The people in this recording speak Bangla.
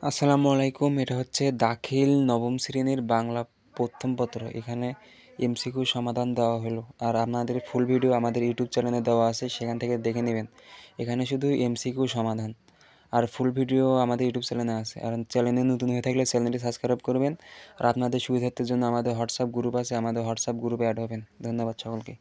আসসালামু আলাইকুম। এটা হচ্ছে দাখিল নবম শ্রেণীর বাংলা প্রথম পত্র। এখানে এমসিকিউ সমাধান দেওয়া হলো। আর আপনাদের ফুল ভিডিও আমাদের ইউটিউব চ্যানেলে দেওয়া আছে, সেখান থেকে দেখে নেবেন। এখানে শুধু এমসিকিউ সমাধান, আর ফুল ভিডিও আমাদের ইউটিউব চ্যানেলে আছে। আর চ্যানেলে নতুন হয়ে থাকলে চ্যানেলটি সাবস্ক্রাইব করবেন। আর আপনাদের সুবিধার্থের জন্য আমাদের হোয়াটসঅ্যাপ গ্রুপ আছে, আমাদের হোয়াটসঅ্যাপ গ্রুপে অ্যাড হবেন। ধন্যবাদ সকলকে।